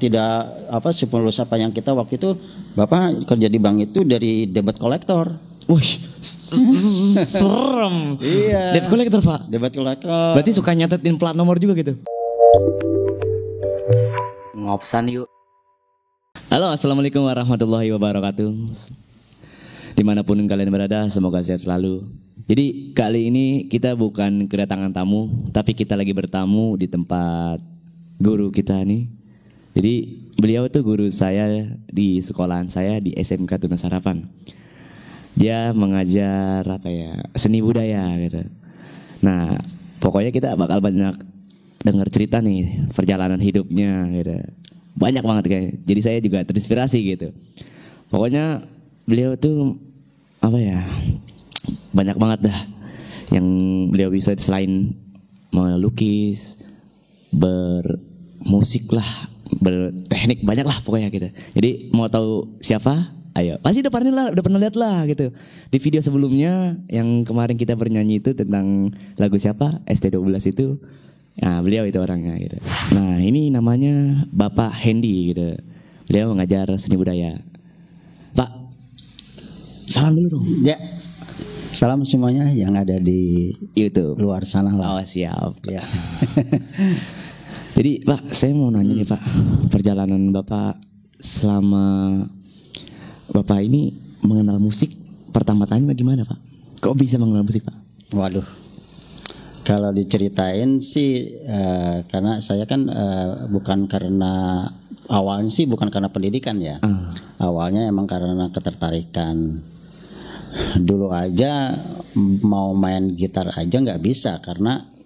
Tidak apa sepulus apa yang kita waktu itu Bapak kerja di bank itu dari debt collector. Wih, serem. Iya. Debt collector, Pak. Debt collector. Berarti suka nyatetin plat nomor juga gitu. Ngopsan yuk. Halo, assalamualaikum warahmatullahi wabarakatuh. Dimanapun kalian berada, semoga sehat selalu. Jadi kali ini kita bukan kedatangan tamu, tapi kita lagi bertamu di tempat guru kita nih. Jadi beliau tuh guru saya di sekolahan saya di SMK Tunas Harapan. Dia mengajar apa ya, seni budaya gitu. Nah, pokoknya kita bakal banyak dengar cerita nih perjalanan hidupnya gitu. Banyak banget kayaknya. Jadi saya juga terinspirasi gitu. Pokoknya beliau tuh apa ya, banyak banget dah yang beliau bisa selain melukis, bermusik lah, berteknik, banyak lah pokoknya gitu. Jadi mau tahu siapa? Ayo, pasti udah pernah lihat lah gitu. Di video sebelumnya yang kemarin kita bernyanyi itu tentang lagu siapa? ST12 itu. Nah, beliau itu orangnya gitu. Nah, ini namanya Bapak Hendy gitu. Beliau mengajar seni budaya. Pak, salam dulu dong. Ya. Salam semuanya yang ada di YouTube luar sana lah. Oh, siap. Ya. Jadi Pak, saya mau nanya nih Pak, perjalanan Bapak selama Bapak ini mengenal musik pertama-tama gimana Pak? Kok bisa mengenal musik Pak? Waduh, kalau diceritain sih karena saya kan bukan karena awalnya sih bukan karena pendidikan ya. Awalnya emang karena ketertarikan. Dulu aja mau main gitar aja nggak bisa karena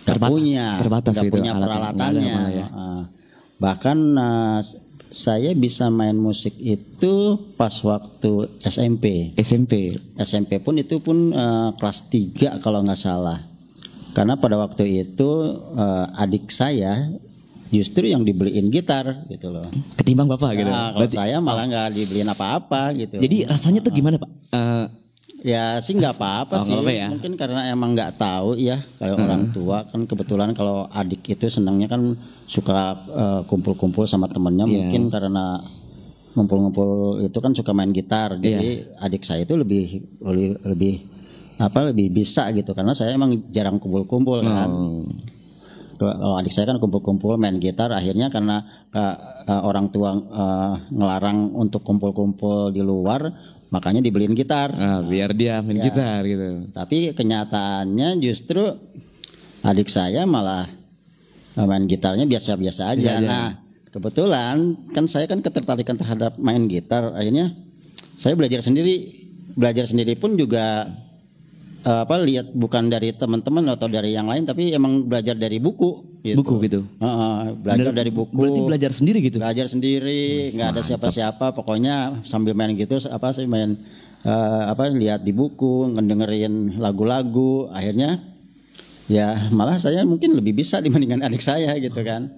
terbatas nggak gitu, punya peralatannya. Ya. Bahkan saya bisa main musik itu pas waktu SMP. SMP pun itu pun kelas 3 kalau nggak salah. Karena pada waktu itu adik saya justru yang dibeliin gitar gitu loh. Ketimbang Bapak gitu. Kalau saya malah nggak dibeliin apa-apa gitu. Jadi rasanya tuh gimana Pak? Ya sih nggak apa-apa sih. Ya? Mungkin karena emang nggak tahu ya kalau orang tua kan kebetulan kalau adik itu senangnya kan suka kumpul-kumpul sama temennya. Mungkin karena ngumpul-ngumpul itu kan suka main gitar. Jadi adik saya itu lebih bisa gitu karena saya emang jarang kumpul-kumpul kan. Kalau adik saya kan kumpul-kumpul main gitar, akhirnya karena orang tua ngelarang untuk kumpul-kumpul di luar, makanya dibeliin gitar. Biar dia main gitar gitu. Tapi kenyataannya justru adik saya malah main gitarnya biasa-biasa aja. Nah, kebetulan kan saya kan ketertarikan terhadap main gitar, akhirnya saya belajar sendiri pun juga lihat bukan dari teman-teman atau dari yang lain, tapi emang belajar dari buku gitu. Buku gitu. Belajar dari buku. Berarti belajar sendiri gitu. Belajar sendiri, nggak ada siapa-siapa, pokoknya sambil main gitu saya main lihat di buku, ngedengerin lagu-lagu, akhirnya ya malah saya mungkin lebih bisa dibandingkan adik saya gitu kan.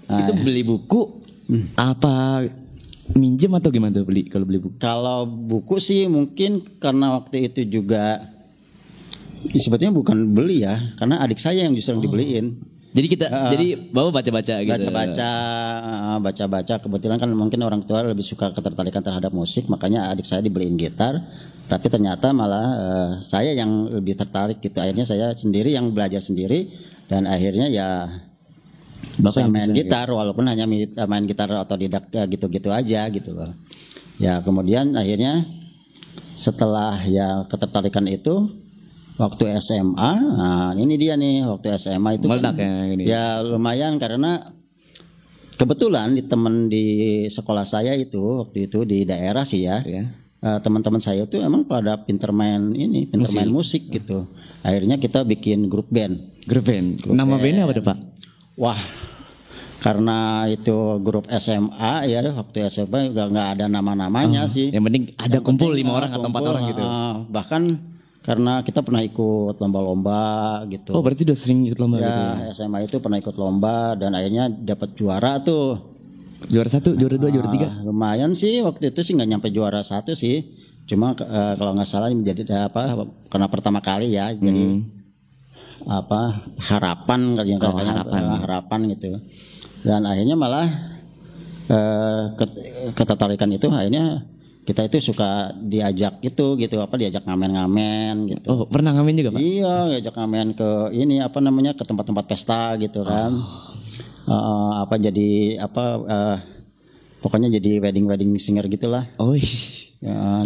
Itu beli buku apa minjem atau gimana tuh kalau beli buku? Kalau buku sih mungkin karena waktu itu juga sebetulnya bukan beli ya, karena adik saya yang justru yang dibeliin. Jadi jadi bawa baca-baca gitu. Baca-baca. Kebetulan kan mungkin orang tua lebih suka ketertarikan terhadap musik, makanya adik saya dibeliin gitar. Tapi ternyata malah saya yang lebih tertarik gitu. Akhirnya saya sendiri yang belajar sendiri dan akhirnya ya bisa main gitar gitu. Walaupun hanya main gitar otodidak gitu-gitu aja gitu loh. Ya kemudian akhirnya setelah ya ketertarikan itu waktu SMA, nah ini dia nih waktu SMA itu meledak kan, ya lumayan karena kebetulan teman di sekolah saya itu waktu itu di daerah sih ya. Teman-teman saya itu emang pada pinter main musik gitu. Akhirnya kita bikin grup band. Nama bandnya apa tuh Pak? Wah, karena itu grup SMA ya waktu SMA nggak ada nama-namanya sih. Yang penting ada kumpul 5 orang atau 4 orang gitu. Bahkan karena kita pernah ikut lomba-lomba gitu. Oh, berarti udah sering ikut lomba gitu. Ya, SMA itu pernah ikut lomba dan akhirnya dapat juara tuh. Juara 1, juara 2, juara 3. Lumayan sih waktu itu sih nggak nyampe juara 1 sih. Cuma kalau nggak salah menjadi karena pertama kali ya. Jadi harapan gitu. Dan akhirnya malah ketertarikan itu akhirnya kita itu suka diajak gitu diajak ngamen gitu. Oh, pernah ngamen juga, Pak? Iya, diajak ngamen ke ini ke tempat-tempat pesta gitu kan. Pokoknya jadi wedding singer gitulah. Oh.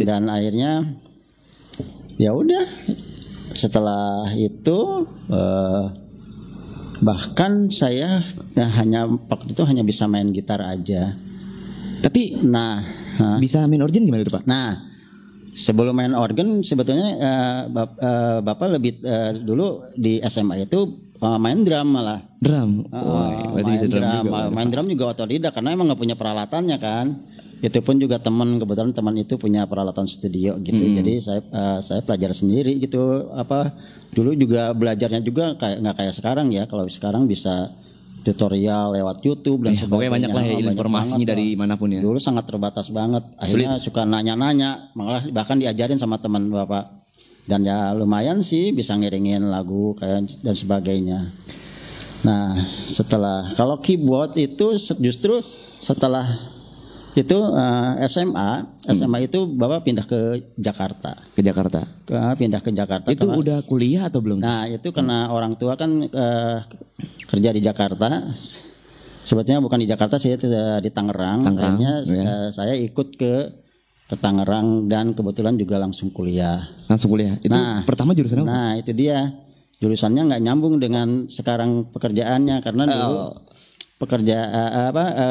Dan akhirnya ya udah setelah itu bahkan saya waktu itu hanya bisa main gitar aja. Tapi bisa main organ gimana tuh, Pak? Nah, sebelum main organ sebetulnya Bapak lebih dulu di SMA itu main drum malah. Drum. Main drum juga otodidak karena emang nggak punya peralatannya kan. Itu pun juga kebetulan teman itu punya peralatan studio gitu. Jadi saya belajar sendiri gitu. Dulu juga belajarnya juga nggak kayak sekarang ya. Kalau sekarang bisa tutorial lewat YouTube dan sebagainya. Pokoknya banyak lah ya informasinya dari manapun ya. Dulu sangat terbatas banget. Akhirnya suka nanya-nanya, malah bahkan diajarin sama teman Bapak. Dan ya lumayan sih bisa ngiringin lagu kayak dan sebagainya. Nah, kalau keyboard itu justru setelah itu SMA itu Bapak pindah ke Jakarta. Pindah ke Jakarta. Itu udah kuliah atau belum? Nah, itu karena orang tua kan kerja di Jakarta. Sebetulnya bukan di Jakarta sih, di Tangerang. Akhirnya saya ikut ke Tangerang dan kebetulan juga langsung kuliah. Itu pertama jurusan apa? Nah, itu dia. Jurusannya nggak nyambung dengan sekarang pekerjaannya karena dulu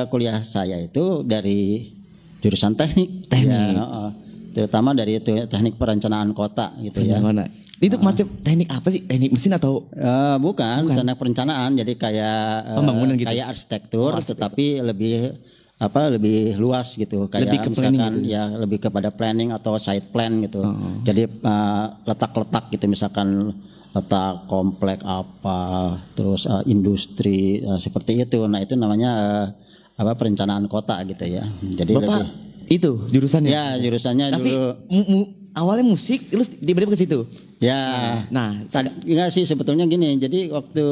kuliah saya itu dari jurusan teknik. Ya, terutama dari teknik perencanaan kota gitu ya. Itu macam teknik apa sih? Teknik mesin atau? Bukan. Teknik perencanaan. Jadi kayak pembangunan gitu. Kayak arsitektur, tetapi lebih luas gitu. Kayak lebih ke misalkan gitu. Ya lebih kepada planning atau site plan gitu. Jadi letak-letak gitu, misalkan letak komplek terus industri seperti itu. Nah, itu namanya perencanaan kota gitu ya. Jadi Bapak itu jurusannya? Ya, jurusannya. Tapi dulu awalnya musik, terus tiba-tiba ke situ. Ya. Nah, enggak sih sebetulnya gini. Jadi waktu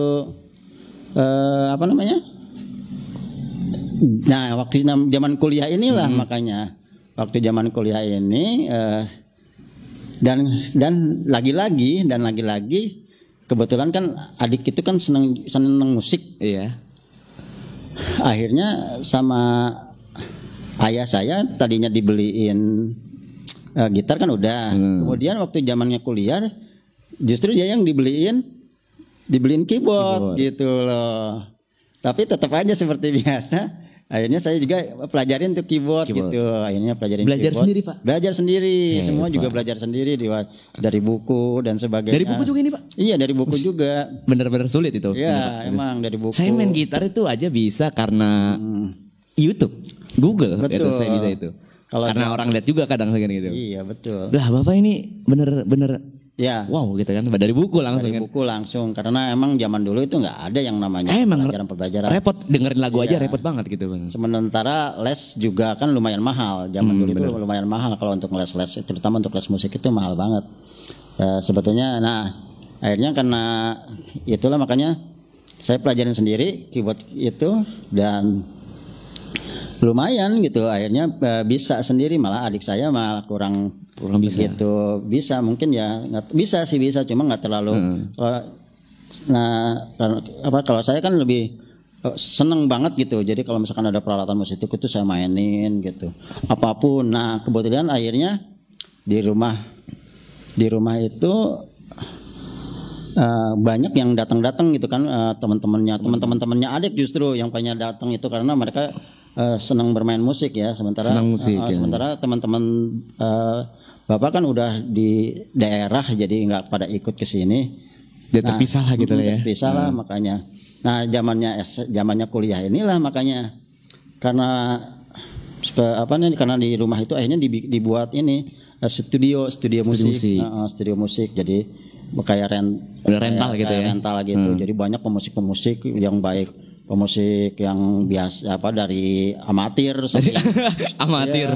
Nah, waktu zaman kuliah inilah makanya. Waktu zaman kuliah ini dan lagi-lagi kebetulan kan adik itu kan seneng musik. Iya. Akhirnya sama ayah saya tadinya dibeliin gitar kan udah. Kemudian waktu zamannya kuliah justru dia yang dibeliin keyboard gitu loh. Tapi tetap aja seperti biasa. Akhirnya saya juga pelajarin tuh keyboard gitu. Akhirnya pelajarin belajar keyboard. Sendiri, Pak? Belajar sendiri. Semua juga belajar sendiri dari buku dan sebagainya. Dari buku juga ini, Pak? Iya, dari buku juga. Bener-bener sulit itu. Iya, emang dari buku. Saya main gitar itu aja bisa karena YouTube, Google. Betul. Itu saya bisa itu. Karena orang lihat juga kadang gitu. Iya, betul. Lah, Bapak ini bener-bener ya, wow gitu kan, dari buku langsung. Dari buku langsung, karena emang zaman dulu itu nggak ada yang namanya pelajaran. Repot dengerin lagu aja repot banget gitu. Sementara les juga kan lumayan mahal. Zaman dulu itu lumayan mahal kalau untuk les, terutama untuk les musik itu mahal banget. Sebetulnya, akhirnya karena itulah makanya saya pelajarin sendiri keyboard itu dan lumayan gitu. Akhirnya bisa sendiri, malah adik saya malah kurang bisa. Gitu. Bisa mungkin ya bisa cuma nggak terlalu. Kalau saya kan lebih seneng banget gitu. Jadi kalau misalkan ada peralatan musik itu saya mainin gitu. Apapun. Nah, kebetulan akhirnya di rumah itu banyak yang datang gitu kan, teman-temannya adik justru yang banyak datang itu karena mereka senang bermain musik ya. Sementara teman-teman Bapak kan udah di daerah jadi nggak pada ikut ke sini. Dia terpisah lah gitu ya. Terpisah lah makanya. Nah, zamannya kuliah inilah makanya karena di rumah itu akhirnya dibuat ini studio musik. Jadi kayak rental gitu ya. Rental gitu. Jadi banyak pemusik yang baik. Pemusik yang biasa dari amatir sampai amatir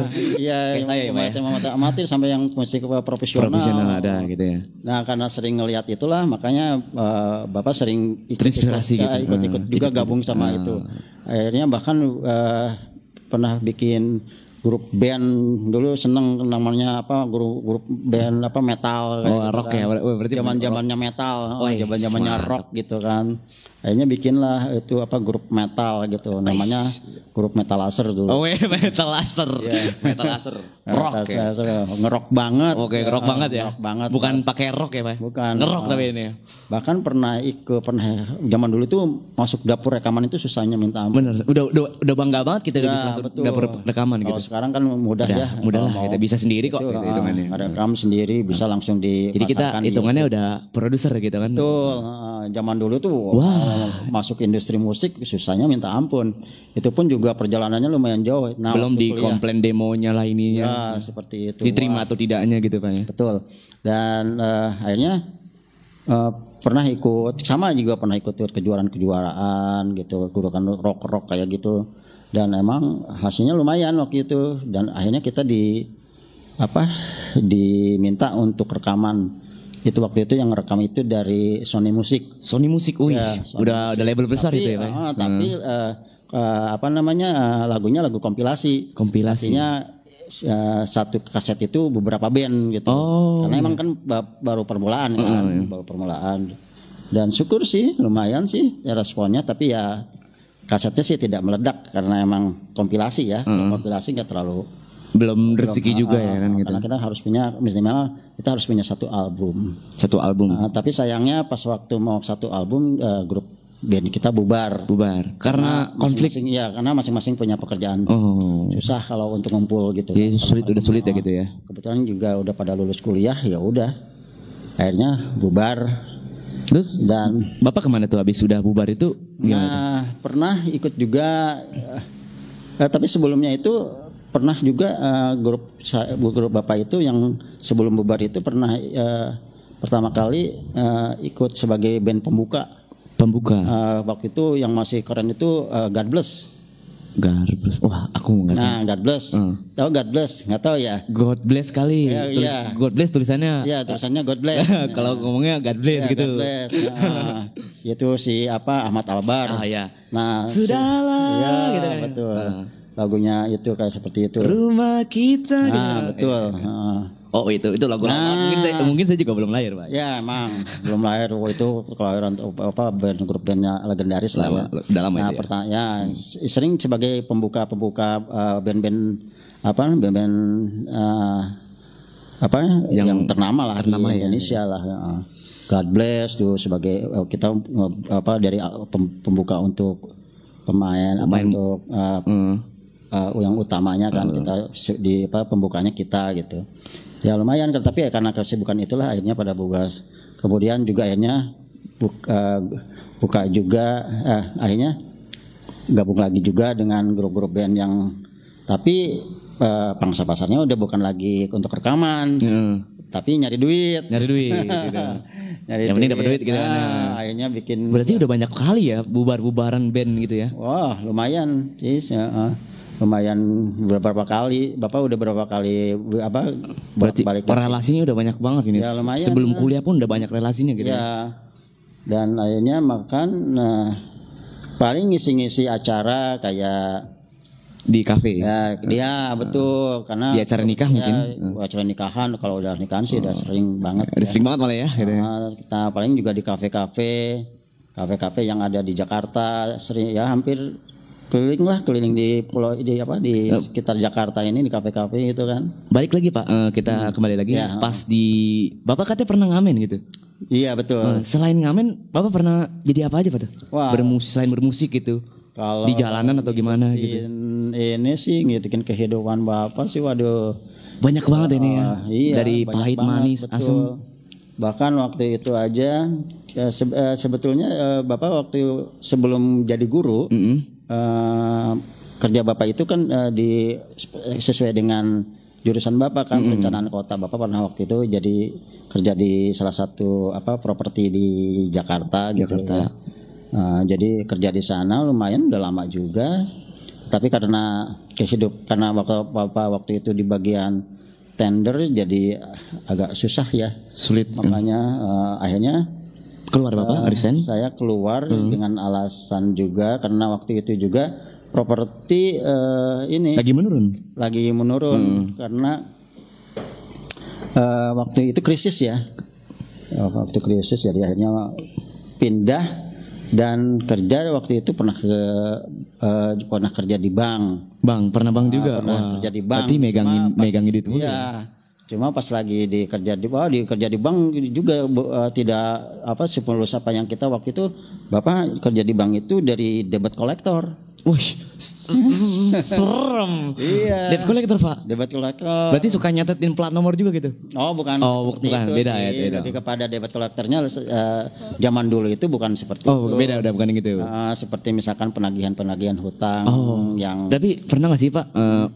sampai yang musik profesional ada gitu ya. Nah, karena sering ngelihat itulah makanya Bapak sering ikut juga gabung sama itu. Akhirnya bahkan pernah bikin grup band dulu, seneng namanya apa, grup band apa metal rock kan. ya, berarti zaman-zamannya metal, Oh, zaman-zamannya rock gitu kan. Akhirnya bikinlah itu apa, grup metal gitu, namanya grup Metal Laser dulu. Oh, Metal Laser. Metal Laser. Rock ya. Ngerok banget. Oke, rock banget ya. Rock banget. Bukan pakai rock ya, Pak? Bukan. Ngerok tapi ini. Bahkan pernah zaman dulu tuh masuk dapur rekaman itu susahnya minta ampun. Bener. Udah bangga banget kita bisa masuk betul. dapur rekaman gitu. Kalau sekarang kan mudah ya. Mudah lah, kita bisa sendiri kok gitu hitungannya. Rekam sendiri bisa langsung di. Jadi kita hitungannya udah produser gitu kan. Betul. Zaman dulu tuh masuk industri musik susahnya minta ampun. Itu pun juga perjalanannya lumayan jauh. Nah, belum di komplain demonya lah ininya. Ya, seperti itu. Diterima atau tidaknya gitu Pak ya. Betul. Dan akhirnya pernah ikut, sama juga pernah ikut kejuaraan gitu, gerakan rock kayak gitu. Dan emang hasilnya lumayan waktu itu, dan akhirnya kita diminta untuk rekaman. Itu waktu itu yang rekam itu dari Sony Music. Sony Music, ya, udah label besar itu ya Pak. Tapi lagunya lagu kompilasi. Artinya satu kaset itu beberapa band gitu. Karena emang kan baru permulaan kan, baru permulaan. Dan syukur sih lumayan sih responnya, tapi ya kasetnya sih tidak meledak karena emang kompilasi ya. Kompilasi nggak terlalu, belum rezeki juga ya kan gitu. Karena kita harus punya minimal satu album. Tapi sayangnya pas waktu mau satu album grup band kita bubar karena konflik. Karena masing-masing punya pekerjaan. Susah kalau untuk ngumpul gitu. Jadi sulit ya gitu ya. Kebetulan juga udah pada lulus kuliah, ya udah akhirnya bubar. Terus dan Bapak kemana tuh habis sudah bubar itu? Nah, pernah ikut juga, tapi sebelumnya itu pernah juga grup Bapak itu yang sebelum bubar itu pernah pertama kali ikut sebagai band pembuka. Waktu itu yang masih keren itu God Bless. Wah, aku nggak tahu. Nah, God Bless. Tahu God Bless? Nggak tahu ya? God Bless kali. Iya. God Bless tulisannya. Iya, tulisannya God Bless. Kalau ngomongnya God Bless gitu. God Bless. Itu si Ahmad Albar. Ya. Nah, sudahlah gitu kan. Betul. Lagunya itu kayak seperti itu. Rumah kita. Betul. Oh itu lagu lama. Mungkin saya juga belum lahir Pak. Ya emang belum lahir. Itu kelahiran grup bandnya legendaris lah ya. Udah lama itu ya. Sering sebagai pembuka band-band yang ternama lah di Indonesia lah. God Bless tuh sebagai kita dari pembuka untuk pemain. Untuk yang utamanya kan kita di pembukanya kita gitu. Ya lumayan, tapi karena kesibukan itulah akhirnya pada bugas. Kemudian juga akhirnya buka juga, akhirnya gabung lagi juga dengan grup-grup band yang, tapi pangsa pasarnya udah bukan lagi untuk rekaman, tapi nyari duit gitu. Yang penting dapat duit gitu kan. Akhirnya bikin. Berarti udah banyak kali ya bubaran band gitu ya? Wah lumayan sih. Lumayan beberapa kali. Bapak udah berapa kali berarti balik relasinya udah banyak banget ini. Ya, lumayan, sebelum kuliah pun udah banyak relasinya gitu. Ya. Dan akhirnya paling ngisi-ngisi acara kayak di kafe. Ya betul, karena di acara nikah mungkin. Acara nikahan, kalau udah nikahan sih udah sering banget. Sering banget malah ya. Gitu. Kita paling juga di kafe-kafe yang ada di Jakarta, sering ya hampir keliling di pulau di sekitar Jakarta ini, di kafe-kafe gitu kan. Balik lagi Pak, kita kembali lagi pas di Bapak katanya pernah ngamen gitu. Iya betul. Selain ngamen, Bapak pernah jadi apa aja Pak? Selain bermusik gitu. Kalau di jalanan atau gimana gitu. Ini sih ngikutin kehidupan Bapak sih, waduh. Banyak banget ini ya. Iya, dari pahit manis, asam. Bahkan waktu itu aja sebetulnya Bapak waktu sebelum jadi guru, kerja Bapak itu kan sesuai dengan jurusan Bapak kan, perencanaan kota. Bapak pernah waktu itu jadi kerja di salah satu properti di Jakarta gitu ya. Jadi kerja di sana lumayan udah lama juga. Tapi karena Bapak waktu itu di bagian tender jadi agak susah ya. Sulit. Makanya akhirnya keluar Bapak resign. Saya keluar dengan alasan juga karena waktu itu juga properti ini Lagi menurun. karena waktu itu krisis ya. Waktu krisis jadi akhirnya pindah dan kerja waktu itu pernah kerja di bank. Pernah bang juga. Pernah kerja di bank. Berarti megangin itu mulu. Iya. Cuma pas lagi kerja di bank juga tidak sepulus apa yang kita waktu itu Bapak kerja di bank itu dari debt collector. Wih, serem. Iya. Debt collector Pak. Debt collector. Berarti suka nyatetin plat nomor juga gitu? Oh bukan. Bukan. Itu beda sih. ya. Beda. Lebih kepada debt collectornya zaman dulu itu bukan seperti itu. Oh beda udah bukan gitu. Seperti misalkan penagihan hutang yang. Tapi pernah nggak sih Pak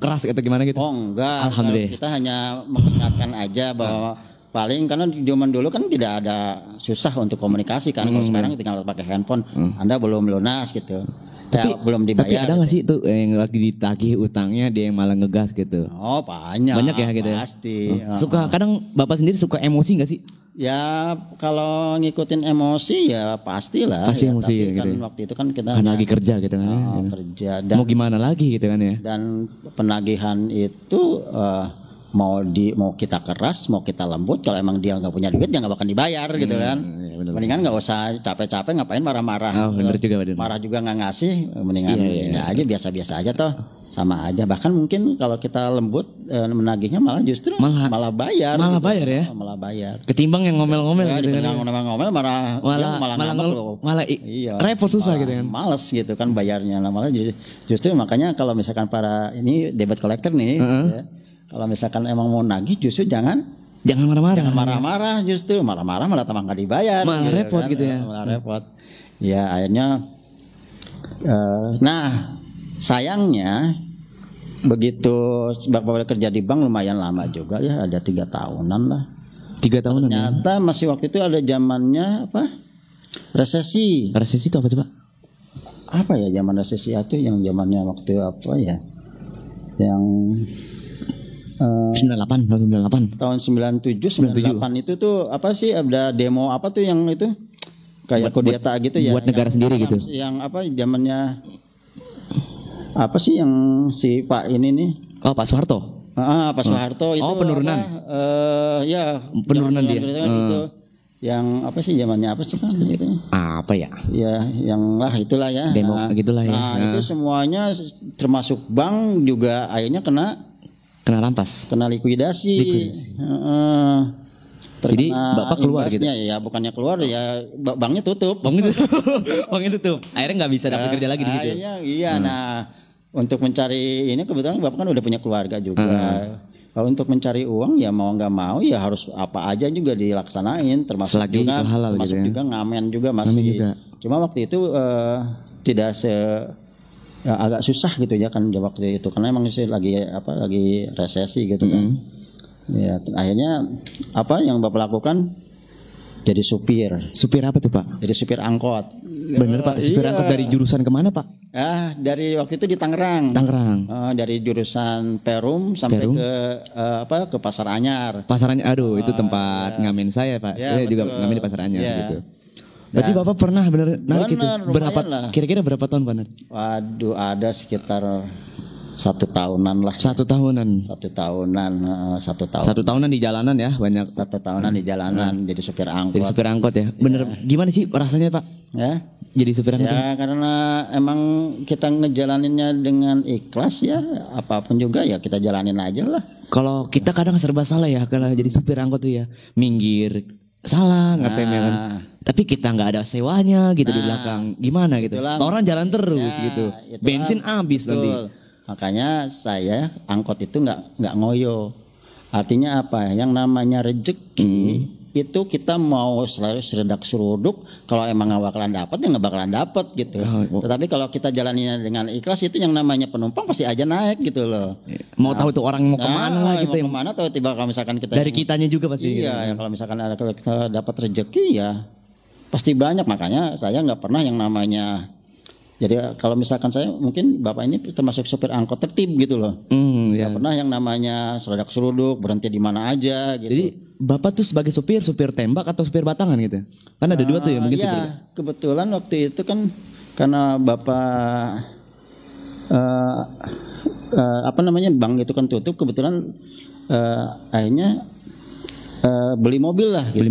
keras atau gimana gitu? Oh enggak. Alhamdulillah. Kita hanya mengingatkan aja bahwa paling karena di zaman dulu kan tidak ada susah untuk komunikasi kan. Kalau sekarang tinggal pakai handphone, Anda belum lunas gitu. Tapi belum dibayar. Tapi ada nggak sih tuh yang lagi ditagih utangnya dia yang malah ngegas gitu? Oh banyak. Banyak ya gitu. Pasti. Suka kadang Bapak sendiri suka emosi nggak sih? Ya kalau ngikutin emosi ya pastilah. Pasti ya, emosi tapi gitu. Kan waktu itu kan kita lagi kerja gitu kan. Kerja dan mau gimana lagi gitu kan ya. Dan penagihan itu mau kita keras mau kita lembut, kalau emang dia nggak punya duit ya nggak bakal dibayar gitu kan. Mendingan nggak usah capek-capek ngapain marah-marah. Bener juga, marah juga nggak ngasih, mendingan aja biasa-biasa aja toh, sama aja. Bahkan mungkin kalau kita lembut menagihnya malah justru malah bayar. Malah gitu. bayar ya. Malah bayar. Ketimbang yang ngomel-ngomel gitu kan. Ngomel-ngomel malah repot susah gitu kan. Males gitu kan bayarnya. Malah justru makanya kalau misalkan para ini debt collector nih ya, kalau misalkan emang mau nagih justru jangan marah-marah. Jangan marah-marah, justru marah-marah malah tambah nggak dibayar. Malah gitu repot kan. gitu ya. Malah repot. Ya akhirnya, nah sayangnya begitu Bapak kerja di bank lumayan lama juga ya, ada 3 tahunan lah. 3 tahunan. Ternyata masih waktu itu ada zamannya apa? Resesi. Resesi itu apa tuh Pak? Apa ya zaman resesi itu yang zamannya waktu apa ya? Yang 98 tahun 97 98 itu tuh apa sih, ada demo apa tuh yang itu kayak kudeta gitu ya, buat negara sendiri gitu, yang apa zamannya apa sih yang si Pak ini nih, Pak Soeharto. Pak Soeharto itu penurunan ya penurunan dia itu yang apa sih zamannya apa sih kan gitu apa ya yang lah itulah ya demo gitulah ya. Itu semuanya termasuk bank juga akhirnya kena rampas, kena likuidasi. Jadi Bapak keluar gitu ya, bukannya keluar ya, banknya tutup. Banknya tutup. Akhirnya nggak bisa dapat kerja lagi di situ. Iya. Nah, untuk mencari ini kebetulan Bapak kan udah punya keluarga juga. Kalau untuk mencari uang ya mau nggak mau ya harus apa aja juga dilaksanain, termasuk selagi juga itu halal termasuk gitu ya. juga ngamen juga masih. Juga. Cuma waktu itu tidak agak susah gitu ya kan waktu itu, karena emang sih lagi resesi gitu kan. Ya akhirnya apa yang Bapak lakukan, jadi supir. Supir apa tuh Pak? Jadi supir angkot. Bener Pak, supir angkot dari jurusan kemana Pak? Dari waktu itu di Tangerang. Dari jurusan Perum sampai ke Pasar Anyar. Pasar Anyar, itu tempat ngamen saya Pak. Saya juga ngamen di Pasar Anyar gitu. Berarti Bapak pernah bener narik gitu? Kira-kira berapa tahun Pak? Waduh, ada sekitar 1 tahunan lah. 1 tahunan. 1 tahunan. 1 tahun. 1 tahunan di jalanan ya, banyak. 1 tahunan di jalanan jadi supir angkot. Jadi supir angkot ya. Bener. Gimana sih rasanya Pak? Ya. Jadi supir angkot. Ya karena emang kita ngejalaninnya dengan ikhlas ya, apapun juga ya kita jalanin aja lah. Kalau kita kadang serba salah ya kalau jadi supir angkot tuh ya, minggir salah ngetem ya kan. Tapi kita nggak ada sewanya gitu di belakang. Gimana gitu? Setoran jalan terus gitu. Bensin habis nanti. Makanya saya angkot itu nggak ngoyo. Artinya apa? Yang namanya rezeki itu kita mau selalu seredak seruduk, kalau emang nggak bakalan dapat ya nggak bakalan dapat gitu. Tetapi kalau kita jalaninya dengan ikhlas, itu yang namanya penumpang pasti aja naik gitu loh. Mau tahu tuh orang mau kemana lah gitu. Mau kemana tahu, tiba kalau misalkan kita dari kitanya juga pasti. Iya, gitu. Kalau misalkan ada kita dapat rezeki ya pasti banyak. Makanya saya nggak pernah yang namanya. Jadi kalau misalkan saya, mungkin Bapak ini termasuk supir angkot tertib gitu loh. Gak pernah yang namanya seredak seruduk, berhenti di mana aja gitu. Jadi Bapak tuh sebagai supir tembak atau supir batangan gitu? Kan ada 2 tuh ya mungkin. Iya, kebetulan waktu itu kan karena Bapak bank itu kan tutup, kebetulan akhirnya beli mobil lah gitu.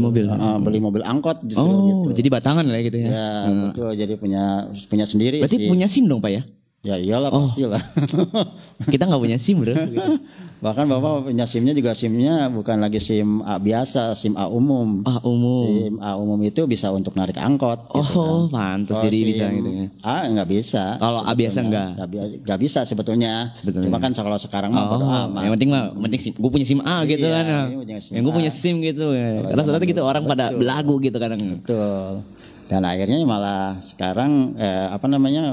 Beli mobil angkot justru gitu. Jadi batangan lah gitu ya. Ya betul, jadi punya sendiri. Berarti sih. punya SIM dong Pak ya? Ya iyalah pastilah. Kita nggak punya SIM bro. Gitu. Bahkan Bapak punya SIM-nya juga SIM-nya bukan lagi SIM A biasa, SIM A umum. SIM A umum itu bisa untuk narik angkot. Gitu kan. Pantas jadi bisa gitu ya. A nggak bisa. Kalau A biasa nggak bisa sebetulnya. Cuma kan kalau sekarang mah bodo amat. Yang penting SIM. Gue punya SIM A gitu kan. Yang gue punya SIM gitu. Karena ternyata gitu orang pada belagu gitu kadang. Betul. Dan akhirnya malah sekarang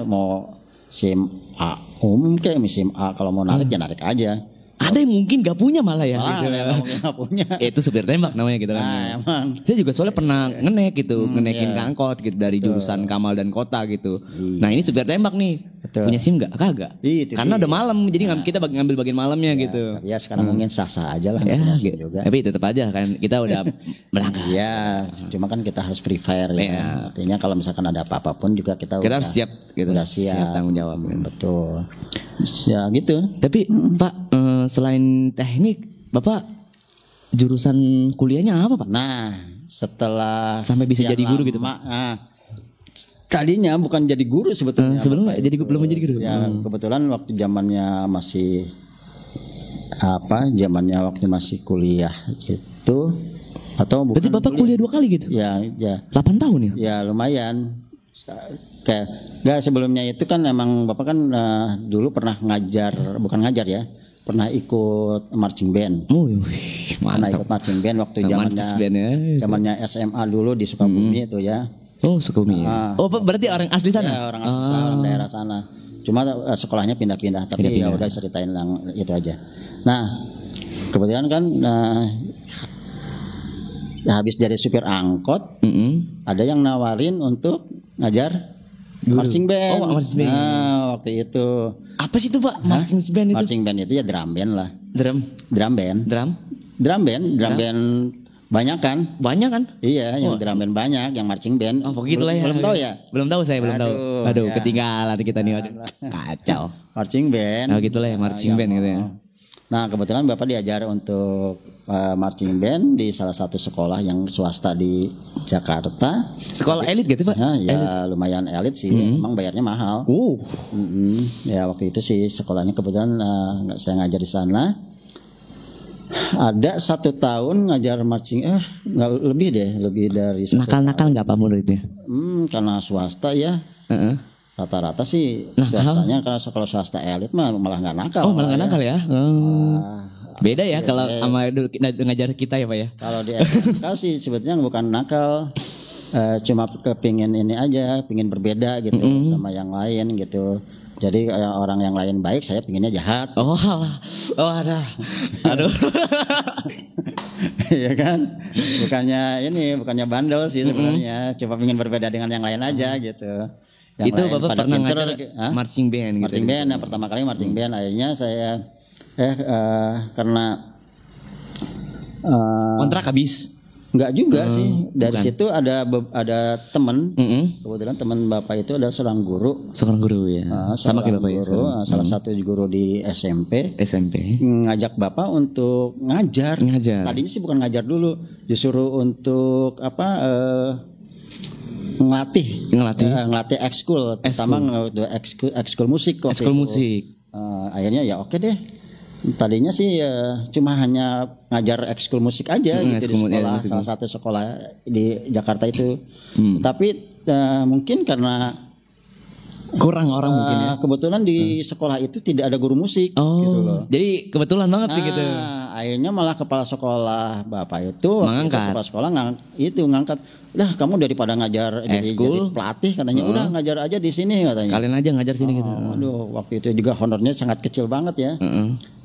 mau SIM A umum kayak SIM A kalau mau narik ya narik aja. Ada yang mungkin gak punya malah ya. Gitu. Mungkin gak punya. Itu supir tembak namanya gitu kan. Emang. Saya juga soalnya pernah ngenek gitu, ngenekin ke angkot gitu dari jurusan Kamal dan Kota gitu. Nah ini supir tembak nih. Betul. Punya SIM gak? Kagak. Karena udah malam, jadi kita ngambil bagian malamnya gitu. Ya sekarang mungkin sah-sah aja lah. Ya, juga. Tapi tetap aja kan kita udah melangkah. Ya, cuma kan kita harus prepare ya. Artinya kalau misalkan ada apa-apa pun juga kita harus siap gitu. Udah siap tanggung jawab. Betul. Ya gitu. Tapi Pak, selain teknik, Bapak jurusan kuliahnya apa Pak? Nah, setelah sampai bisa jadi guru gitu Pak? Tadinya bukan jadi guru sebetulnya. Sebelumnya belum menjadi guru. Ya, kebetulan waktu zamannya waktu masih kuliah itu atau bukan. Berarti Bapak kuliah 2 kali gitu? Ya. 8 tahun ya? Ya, lumayan. Kayak sebelumnya itu kan emang Bapak kan dulu pernah bukan ngajar ya. Pernah ikut marching band. Pernah ikut marching band waktu zamannya SMA dulu di Sukabumi itu ya. Sukabumi. Berarti orang asli sana? Ya, orang asli sana, orang daerah sana. Cuma sekolahnya pindah-pindah, tapi ya udah ceritain yang itu aja. Nah, kebetulan kan habis dari supir angkot, ada yang nawarin untuk ngajar marching band. Marching band. Nah, waktu itu. Apa sih itu Pak? Marching band itu? Marching band itu ya drum band lah. Drum band. Banyak kan? Iya, yang drum band banyak, yang marching band. Begitulah ya. Belum tahu ya? Belum tahu saya, belum tahu. Aduh, ya. Ketinggalan kita nih. Kacau. Marching band. Gitulah ya, marching band gitu ya. Nah, kebetulan Bapak diajar untuk marching band di salah satu sekolah yang swasta di Jakarta. Sekolah elit gitu Pak? Ya, lumayan elit sih. Emang bayarnya mahal. Ya, waktu itu sih sekolahnya kebetulan saya ngajar di sana. Ada 1 tahun ngajar marching, lebih dari 1 nakal-nakal nggak Pak muridnya? Karena swasta ya. Rata-rata sih swastanya, kalau swasta elit mah malah nggak nakal. Malah nggak nakal ya? Beda ya kalau sama ngajar kita ya Pak ya? Kalau di SMK sih sebetulnya bukan nakal, cuma kepingin ini aja, pingin berbeda gitu sama yang lain gitu. Jadi orang yang lain baik, saya pinginnya jahat. Aduh. Iya kan? Bukannya bandel sih sebenarnya, cuma pingin berbeda dengan yang lain aja gitu. Yang itu Bapak pernah ngajar marching band? Marching band, pertama kali marching band. Akhirnya saya karena kontrak habis. Enggak juga sih. Dari situ ada teman. Kebetulan teman Bapak itu ada seorang guru ya. Sama kayak Bapak guru, salah satu guru di SMP. Ngajak Bapak untuk ngajar. Tadinya sih bukan ngajar dulu, disuruh untuk ngelatih ekskul, terutama ekskul musik. Ekskul musik. Akhirnya ya oke deh. Tadinya sih cuma hanya ngajar ekskul musik aja gitu di sekolah, salah satu sekolah di Jakarta itu. Tapi mungkin karena kurang orang mungkin ya. Kebetulan di sekolah itu tidak ada guru musik gitu loh. Jadi kebetulan banget gitu. Akhirnya malah kepala sekolah Bapak itu kepala sekolah ngangkat. Udah kamu daripada ngajar jadi pelatih katanya, udah ngajar aja di sini katanya. Kalian aja ngajar sini gitu. Aduh, waktu itu juga honornya sangat kecil banget ya.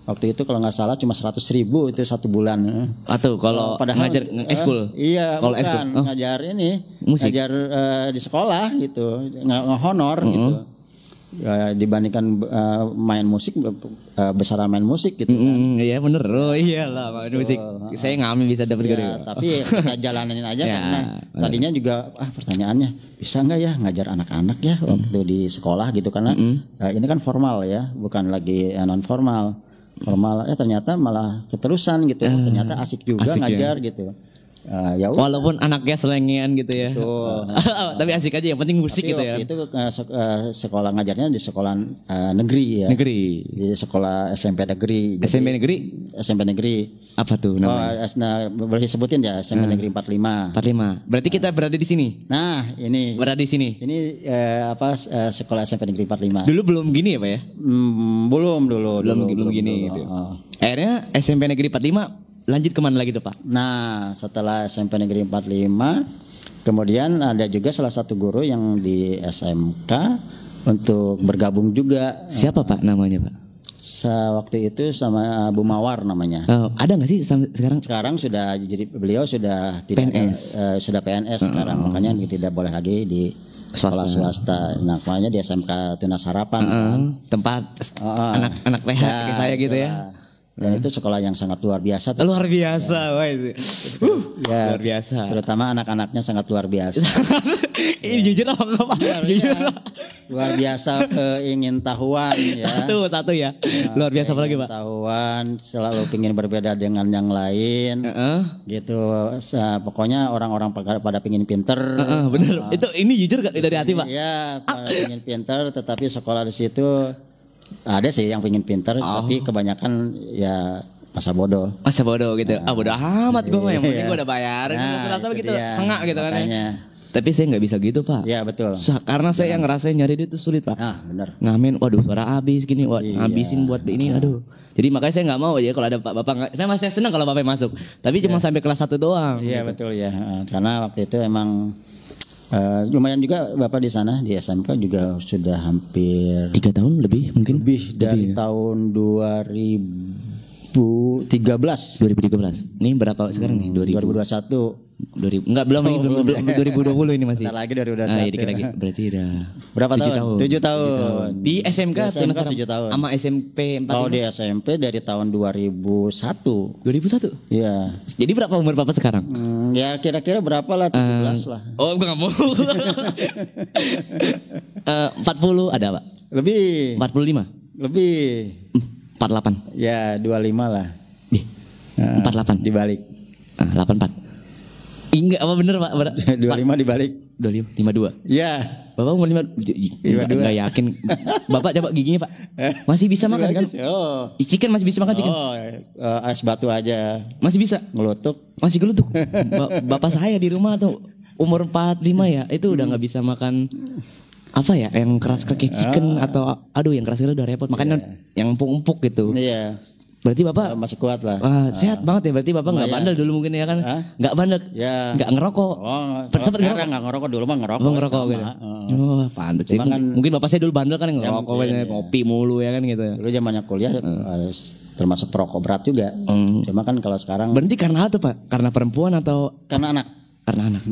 Waktu itu kalau nggak salah cuma 100.000 itu 1 bulan. Atau kalau ngajar ekskul? Iya, kalau ngajar ini musik. Ngajar di sekolah gitu, nggak honor gitu. dibandingkan main musik, besaran main musik gitu kan. Iya bener. Oh iyalah main musik. Saya ngamen bisa dapat gede. Tapi kita jalanin aja karena tadinya juga pertanyaannya bisa nggak ya ngajar anak-anak ya waktu di sekolah gitu karena ini kan formal ya, bukan lagi non formal. Formal ternyata malah keterusan gitu. Ternyata asik juga ngajar gitu. Ya walaupun anaknya selengean gitu ya. Tapi asik aja, yang penting musik. Tapi gitu ya. Itu sekolah ngajarnya di sekolah negeri ya. Negeri. Di sekolah SMP negeri. SMP negeri? SMP negeri. Apa tuh namanya? Boleh sebutin ya SMP negeri 45. 45. Berarti kita berada di sini. Nah, ini. Berada di sini. Ini sekolah SMP negeri 45. Dulu belum gini ya, Pak ya? Belum gini gitu. Akhirnya SMP negeri 45 lanjut kemana lagi tuh Pak? Nah setelah SMP Negeri 45 kemudian ada juga salah satu guru yang di SMK untuk bergabung juga. Siapa Pak namanya Pak? Waktu itu sama Bu Mawar namanya. Ada nggak sih sekarang? Sekarang sudah jadi beliau sudah tidak PNS. Sudah PNS sekarang makanya tidak boleh lagi di sekolah swasta. Nah makanya di SMK Tunas Harapan kan. Tempat anak-anak PH kayak gitu ya. Dan itu sekolah yang sangat luar biasa. Luar biasa, luar biasa. Terutama anak-anaknya sangat luar biasa. Ini jujur apa enggak Pak? Luar biasa keingin tahuan ya. Satu ya. Luar biasa apa lagi Pak? Tahuan, selalu ingin berbeda dengan yang lain. Gitu. Pokoknya orang-orang pada pingin pinter. Bener. Ini jujur dari hati Pak. Iya, pada pingin pinter, tetapi sekolah di situ ada sih yang pingin pinter, tapi kebanyakan ya masa bodoh gitu. Bodoh amat gue mah, yang penting gue udah bayar. Gitu, sengak gitu kan. Tapi saya nggak bisa gitu Pak. Iya betul. Karena saya yang ngerasain nyari duit itu sulit Pak. Benar. Ngamen, waduh suara habis gini, ngabisin buat ini, aduh. Jadi makanya saya nggak mau ya kalau ada bapak. Saya masih senang kalau bapak masuk. Tapi cuma sampai kelas 1 doang. Iya betul ya. Karena waktu itu emang lumayan juga Bapak di sana di SMK juga sudah hampir 3 tahun lebih mungkin. Lebih dari tahun 2013. Ini berapa sekarang nih? 2021. Belum 2020 ini masih. Bentar lagi 2021. Dikit lagi. Berarti udah berapa tahun? 7 tahun. Di SMK 7 tahun. Sama SMP 45. Oh, di SMP dari tahun 2001. 2001? Iya. Jadi berapa umur Bapak sekarang? Ya kira-kira berapa lah, 17 lah. Oh, gue enggak mau. 40 ada, Pak? Lebih. 45? Lebih. 48. Ya, 25 lah. 48 dibalik. 84. Enggak apa bener Pak? 25 dibalik 25 52. Iya. Bapak umur 52. Enggak yakin. Bapak coba giginya Pak. Masih bisa makan kan? Oh. Chicken masih bisa makan chicken. Es batu aja. Masih bisa ngelutuk. Masih gelutuk. Bapak saya di rumah tuh umur 45 ya, itu udah enggak bisa makan apa ya, yang keras kayak chicken atau yang keras udah repot. Makanya yang empuk-empuk gitu. Iya. Berarti Bapak masih kuat lah. Sehat banget ya. Berarti Bapak nggak bandel dulu mungkin ya kan? Nggak bandel. Ya. Nggak ngerokok. Sekarang nggak ngerokok, dulu mah ngerokok. Ngerokok gitu. Pantes. Kan, mungkin Bapak saya dulu bandel kan ngerokok, ngopi mulu ya kan gitu. Dulu zamannya kuliah termasuk perokok berat juga. Cuma kan kalau sekarang. Berarti karena apa tuh Pak? Karena perempuan atau? Karena anak. Karena anak.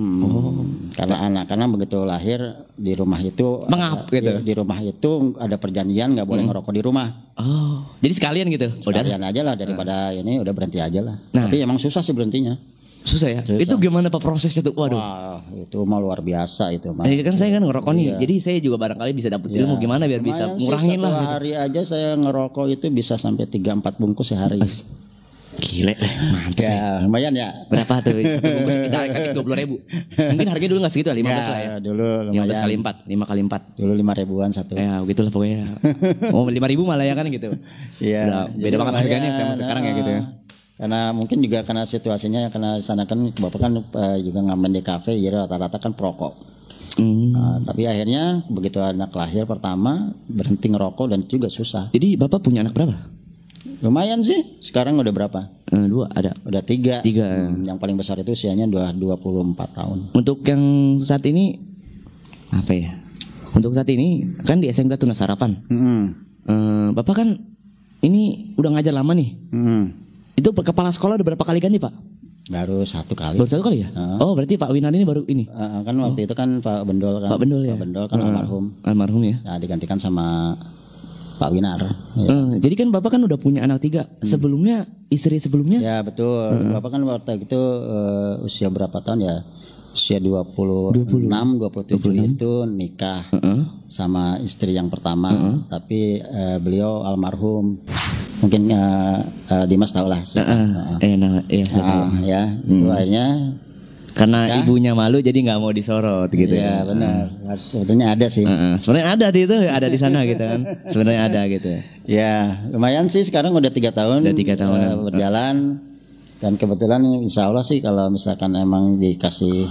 Karena anak, karena begitu lahir di rumah itu mengap gitu. Di rumah itu ada perjanjian nggak boleh ngerokok di rumah. Jadi sekalian gitu. Sekalian aja lah daripada ini udah berhenti aja lah. Tapi emang susah sih berhentinya. Susah ya. Susah. Itu gimana Pak prosesnya tuh? Waduh. Wah, itu mah luar biasa itu mah. Kan saya kan ngerokok nih. Jadi saya juga barangkali bisa dapat ilmu gimana biar bisa ngurangin lah. Satu hari aja saya ngerokok itu bisa sampai 3-4 bungkus sehari. Gile deh, mantap ya. Lumayan ya. Berapa tuh? Satu bungkus kita kasih 20.000. Mungkin harganya dulu nggak segitu lah, 15 lah ya. Dulu lumayan. 15 kali 4, 5 kali 4. Dulu 5.000-an satu. Ya begitulah pokoknya. 5.000 malah ya kan gitu. Iya. Beda banget harganya sama sekarang ya gitu ya. Karena mungkin juga karena situasinya, karena sana kan Bapak kan juga ngamen di kafe, jadi rata-rata kan perokok. Tapi akhirnya begitu anak lahir pertama berhenti ngerokok dan juga susah. Jadi Bapak punya anak berapa? Lumayan sih. Sekarang udah berapa? 2 ada. Udah 3. 3. Yang paling besar itu usianya 24 tahun. Untuk yang saat ini apa ya? Untuk saat ini kan di SMK Tunas Harapan. Bapak kan ini udah ngajar lama nih. Itu kepala sekolah udah berapa kali ganti Pak? Baru 1 kali. Baru 1 kali ya? Oh berarti Pak Winan ini baru ini? Kan waktu itu kan Pak Bendol kan. Pak Bendol ya? Pak Bendol kan almarhum. Almarhum ya? Nah, digantikan sama Pak Winar. Ya. Jadi kan Bapak kan udah punya anak 3. Sebelumnya istri sebelumnya? Ya betul. Bapak kan waktu itu usia berapa tahun ya? Usia 27 itu nikah sama istri yang pertama. Tapi beliau almarhum. Mungkin Dimas tahu lah. Ya itu akhirnya karena ibunya malu jadi nggak mau disorot gitu. Ya benar. Sebetulnya ada sih. Sebenarnya ada ada di sana gitu kan. Sebenarnya ada gitu. Ya lumayan sih sekarang udah 3 tahun. Udah 3 tahun berjalan. Dan kebetulan insya Allah sih kalau misalkan emang dikasih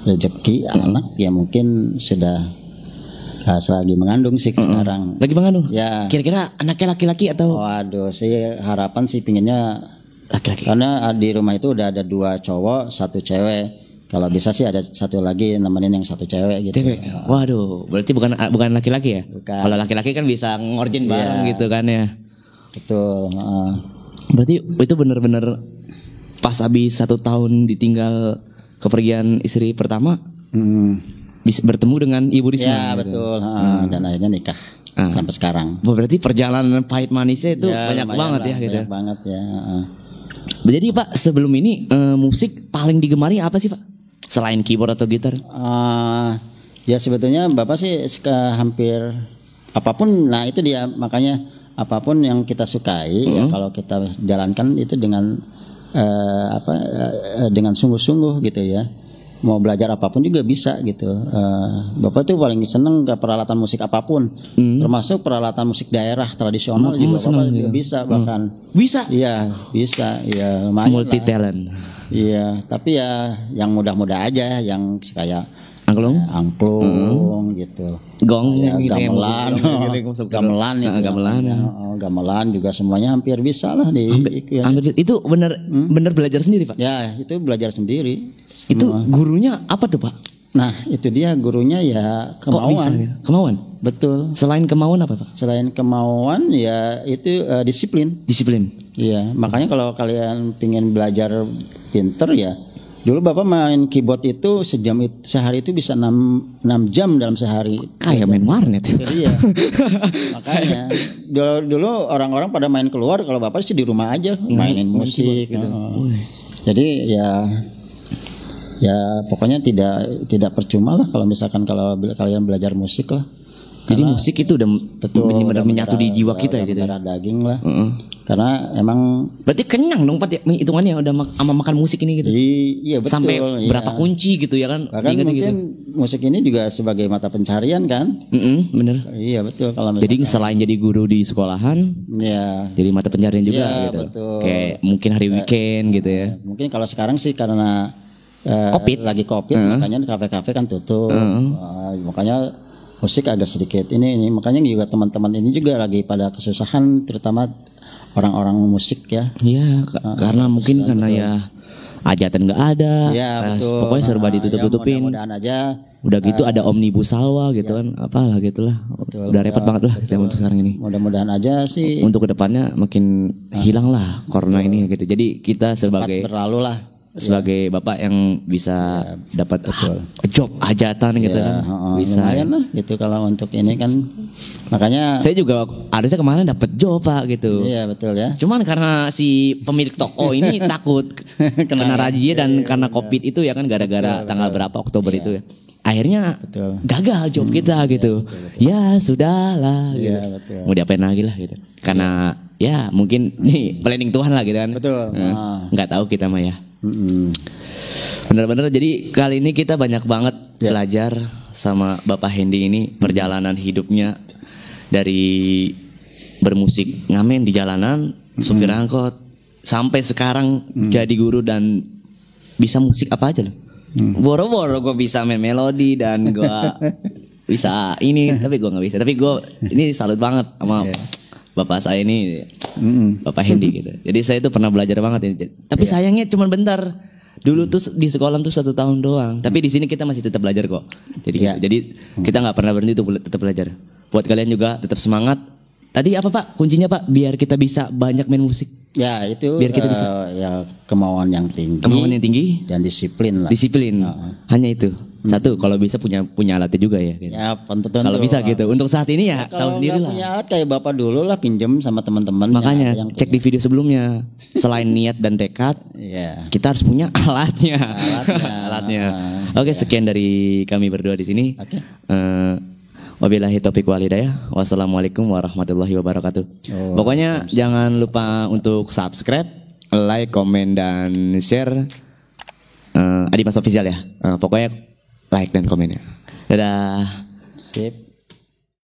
rezeki anak ya mungkin sudah lagi mengandung sih sekarang. Lagi mengandung? Ya. Kira-kira anaknya laki-laki atau? Waduh, saya harapan sih pinginnya laki-laki. Karena di rumah itu udah ada 2 cowok, 1 cewek. Kalau bisa sih ada 1 lagi nemenin yang 1 cewek gitu. Waduh, berarti bukan laki-laki ya? Bukan. Kalau laki-laki kan bisa ngorjin bareng gitu kan ya. Betul. Berarti itu benar-benar pas habis 1 tahun ditinggal kepergian istri pertama. Bisa bertemu dengan Ibu Risma. Ya gitu. Betul. Dan akhirnya nikah sampai sekarang. Berarti perjalanan pahit manisnya itu banyak banget ya gitu. Banyak banget ya. Jadi Pak sebelum ini musik paling digemari apa sih Pak? Selain keyboard atau gitar? Ya sebetulnya Bapak sih suka hampir apapun. Nah itu dia makanya apapun yang kita sukai ya, kalau kita jalankan itu dengan dengan sungguh-sungguh gitu ya. Mau belajar apapun juga bisa gitu. Bapak tuh paling seneng ke peralatan musik apapun, termasuk peralatan musik daerah tradisional juga Bapak juga bisa bahkan. Bisa? Iya bisa. Iya multi talent. Iya tapi ya yang mudah-mudah aja, yang kayak angklung gitu. Gong ya, gamelan juga semuanya hampir bisa lah itu benar belajar sendiri Pak? Ya itu belajar sendiri. Itu gurunya apa tuh Pak? Nah itu dia gurunya ya kemauan. Kok bisa, ya? Kemauan? Betul. Selain kemauan apa Pak? Selain kemauan ya itu disiplin. Iya makanya kalau kalian pengen belajar pinter ya. Dulu Bapak main keyboard itu sehari itu bisa 6 jam dalam sehari. Kayak main warnet ya. Iya. Makanya dulu orang-orang pada main keluar, kalau Bapak sih di rumah aja mainin musik gitu. Jadi ya pokoknya tidak percuma lah kalau misalkan kalau kalian belajar musik lah. Jadi musik itu udah benar-benar menyatu di jiwa kita ya gitu. Darah daging lah. Karena emang berarti kenyang dong Pak hitungannya udah sama makan musik ini gitu. Iya betul. Sampai berapa kunci gitu ya kan. Bahkan mungkin gitu. Musik ini juga sebagai mata pencarian kan. Bener. Iya betul kalau misalkan. Jadi selain jadi guru di sekolahan, ya jadi mata pencarian juga gitu. Betul. Kayak mungkin hari weekend gitu ya. Mungkin kalau sekarang sih karena lagi COVID makanya kafe-kafe kan tutup. Makanya musik agak sedikit ini makanya juga teman-teman ini juga lagi pada kesusahan terutama orang-orang musik ya. Iya, karena mungkin karena betul. Ya hajatan nggak ada. Ya, betul. Pokoknya serba ditutup-tutupin. Mudah-mudahan aja. Udah gitu ada omnibus law gitu kan, apalah gitulah. Betul, udah repot banget lah zaman untuk sekarang ini. Mudah-mudahan aja sih. Untuk kedepannya makin hilang lah corona ini gitu. Jadi kita sebagai berlalu lah. Sebagai bapak yang bisa dapat job hajatan gitu kan bisa lumayan lah gitu kalau untuk ini kan makanya saya juga harusnya kemarin dapat job Pak gitu. Iya betul ya. Cuman karena si pemilik toko ini takut kena razia dan karena COVID itu ya kan gara-gara tanggal berapa Oktober itu ya. Akhirnya gagal job kita gitu. Betul. Ya sudahlah gitu. Betul. Mau diapain lagi lah gitu. Karena ya mungkin nih planning Tuhan lah gitu kan. Betul. Nggak tahu kita mah ya. Benar-benar jadi kali ini kita banyak banget belajar sama Bapak Hendy ini perjalanan hidupnya dari bermusik ngamen di jalanan, supir angkot sampai sekarang jadi guru dan bisa musik apa aja loh. Boro-boro gue bisa main melodi dan gue bisa ini tapi gue nggak bisa. Tapi gue ini salut banget sama bapak saya ini, Bapak Hendy gitu. Jadi saya itu pernah belajar banget ini. Tapi sayangnya cuma bentar. Dulu tuh di sekolah tuh 1 tahun doang. Tapi di sini kita masih tetap belajar kok. Jadi gitu. Jadi kita nggak pernah berhenti untuk tetap belajar. Buat kalian juga tetap semangat. tadi apa Pak? Kuncinya Pak biar kita bisa banyak main musik. Ya itu Biar kita bisa ya kemauan yang tinggi. Kemauan yang tinggi dan disiplin lah. Disiplin. Hanya itu. Satu, kalau bisa punya alatnya juga ya. Gitu. Ya tentu. Kalau bisa gitu. Untuk saat ini ya, tahu sendiri lah. Punya alat kayak bapak dulu lah, pinjem sama teman-teman. Makanya cek di video sebelumnya. Selain niat dan tekad, kita harus punya alatnya. Alatnya. Oke, sekian dari kami berdua di sini. Wabillahi taufiq wal hidayah. Wassalamualaikum warahmatullahi wabarakatuh. Pokoknya jangan lupa untuk subscribe, like, komen, dan share. Adimas Official ya. Pokoknya like dan komennya. Dadah. Sip.